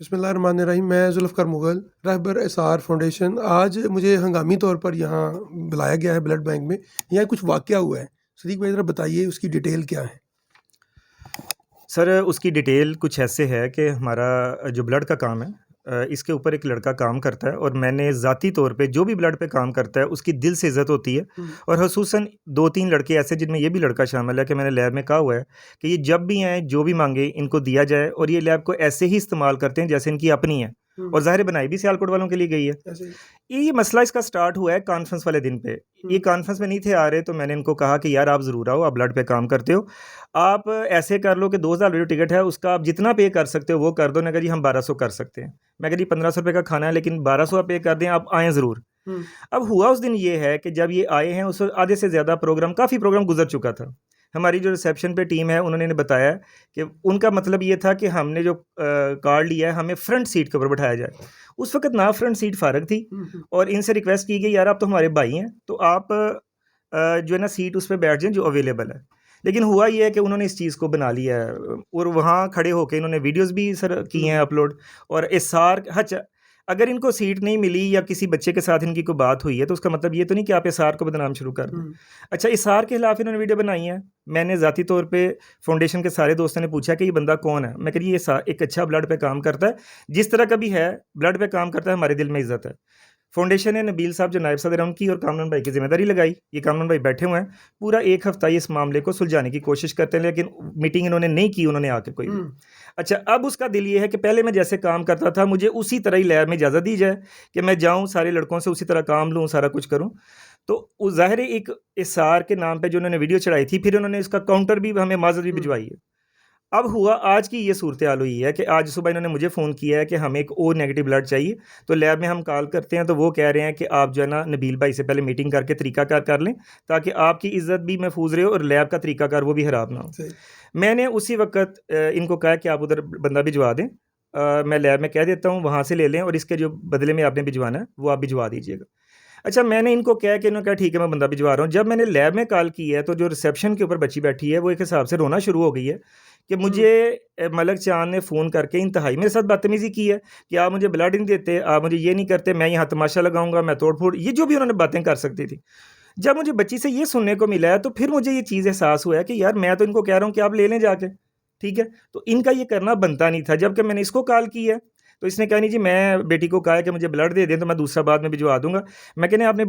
बिस्मिल्लाहिर्रहमानिर्रहीम। मैं Zulfikar Mughal, रहबर SR foundation. आज मुझे हंगामी तौर पर यहाँ बुलाया गया है ब्लड बैंक में। यहाँ कुछ वाक़या हुआ है, सदीक़ भाई ज़रा बताइए उसकी डिटेल क्या है? सर उसकी डिटेल कुछ ऐसे है कि हमारा जो ब्लड का काम है, इसके ऊपर एक लड़का काम करता है और मैंने ज़ाती तौर पे जो भी ब्लड पे काम करता है उसकी दिल से इज़्ज़त होती है। और ख़ुसूसन 2-3 लड़के ऐसे जिनमें ये भी लड़का शामिल है कि मैंने लैब में कहा हुआ है कि ये जब भी आएँ जो भी मांगे इनको दिया जाए, और ये लैब को ऐसे ही इस्तेमाल करते हैं जैसे इनकी अपनी है। और ज़ाहिर है बनाई भी सियालकोट वालों के लिए गई है। ऐसे ही? ये मसला इसका स्टार्ट हुआ है कॉन्फ्रेंस वाले दिन पे। ये कॉन्फ्रेंस में नहीं थे आ रहे, तो मैंने इनको कहा कि यार आप ज़रूर आओ, आप ब्लड पे काम करते हो, आप ऐसे कर लो कि 2000 जो टिकट है उसका आप जितना पे कर सकते हो वो कर दो। मैं कहा जी हम 1200 कर सकते हैं। मैं कहा जी 1500 रुपये का खाना है लेकिन 1200 आप पे कर दें, आप आएँ ज़रूर। अब हुआ उस दिन ये है कि जब ये आए हैं उस आधे से ज़्यादा प्रोग्राम, काफ़ी प्रोग्राम गुजर चुका था। हमारी जो रिसेप्शन पे टीम है उन्होंने बताया कि उनका मतलब ये था कि हमने जो कार्ड लिया है हमें फ्रंट सीट के ऊपर बैठाया जाए। उस वक़्त ना फ्रंट सीट फ़ारग थी और इनसे रिक्वेस्ट की गई यार आप तो हमारे भाई हैं, तो आप जो है ना सीट उस पे बैठ जाएँ जो अवेलेबल है। लेकिन हुआ ये है कि उन्होंने इस चीज़ को बना लिया है और वहाँ खड़े होके इन्होंने वीडियोज़ भी सर किए हैं अपलोड। और एस्सार अगर इनको सीट नहीं मिली या किसी बच्चे के साथ इनकी कोई बात हुई है तो उसका मतलब ये तो नहीं कि आप एस्सार को बदनाम शुरू कर दें। अच्छा, एस्सार के खिलाफ इन्होंने वीडियो बनाई है। मैंने ज़ाती तौर पे फाउंडेशन के सारे दोस्तों ने पूछा कि ये बंदा कौन है? मैं कहा जी ये एक अच्छा ब्लड पे काम करता है, जिस तरह का भी है ब्लड पे काम करता है, हमारे दिल में इज़्ज़त है। फाउंडेशन ने नबील साहब जो नायब सदर हैं उनकी और कामरान भाई की ज़िम्मेदारी लगाई। ये कामरान भाई बैठे हुए हैं, पूरा 1 हफ़्ता ये इस मामले को सुलझाने की कोशिश करते हैं, लेकिन मीटिंग इन्होंने नहीं की उन्होंने आके कोई भी। अच्छा, अब उसका दिल ये है कि पहले मैं जैसे काम करता था मुझे उसी तरह ही लैब में इजाज़त दी जाए कि मैं जाऊँ सारे लड़कों से उसी तरह काम लूँ, सारा कुछ करूँ। तो वो ज़ाहिर है एक एस्सार के नाम पे जो उन्होंने वीडियो चढ़ाई थी, फिर उन्होंने इसका काउंटर भी हमें माज़रत भी भिजवाई है। अब हुआ आज की ये सूरत-ए-हाल हुई है कि आज सुबह इन्होंने मुझे फ़ोन किया है कि हमें एक ओ नेगेटिव ब्लड चाहिए। तो लैब में हम कॉल करते हैं तो वो कह रहे हैं कि आप जो है ना नबील भाई से पहले मीटिंग करके तरीकाकार कर लें, ताकि आपकी इज़्ज़त भी महफूज़ रहे और लैब का तरीकाकार वो भी ख़राब ना हो। सही। मैंने उसी वक़्त इनको कहा कि आप उधर बंदा भिजवा दें, मैं लैब में कह देता हूँ वहाँ से ले लें और इसके जो बदले में आपने भिजवाना है वो आप भिजवा दीजिएगा। अच्छा, मैंने इनको कहा कि इन्होंने कहा ठीक है मैं बंदा भिजवा रहा हूँ। जब मैंने लैब में कॉल की है तो जो रिसेप्शन के ऊपर बच्ची बैठी है वो एक हिसाब से रोना शुरू हो गई है कि मुझे मलक चांद ने फ़ोन करके इंतहाई मेरे साथ बदतमीज़ी की है कि आप मुझे ब्लड नहीं देते, आप मुझे ये नहीं करते, मैं यहाँ तमाशा लगाऊंगा, मैं तोड़-फोड़, ये जो भी उन्होंने बातें कर सकती थी। जब मुझे बच्ची से ये सुनने को मिला है तो फिर मुझे ये चीज़ एहसास हुआ है कि यार मैं तो इनको कह रहा हूँ कि आप ले लें जाके, ठीक है? तो इनका ये करना बनता नहीं था। जबकि मैंने इसको कॉल की है तो इसने कहा नहीं जी मैं बेटी को कहा है कि मुझे ब्लड दे दें तो मैं दूसरा बाद में भिजवा दूँगा। मैं कहने आपने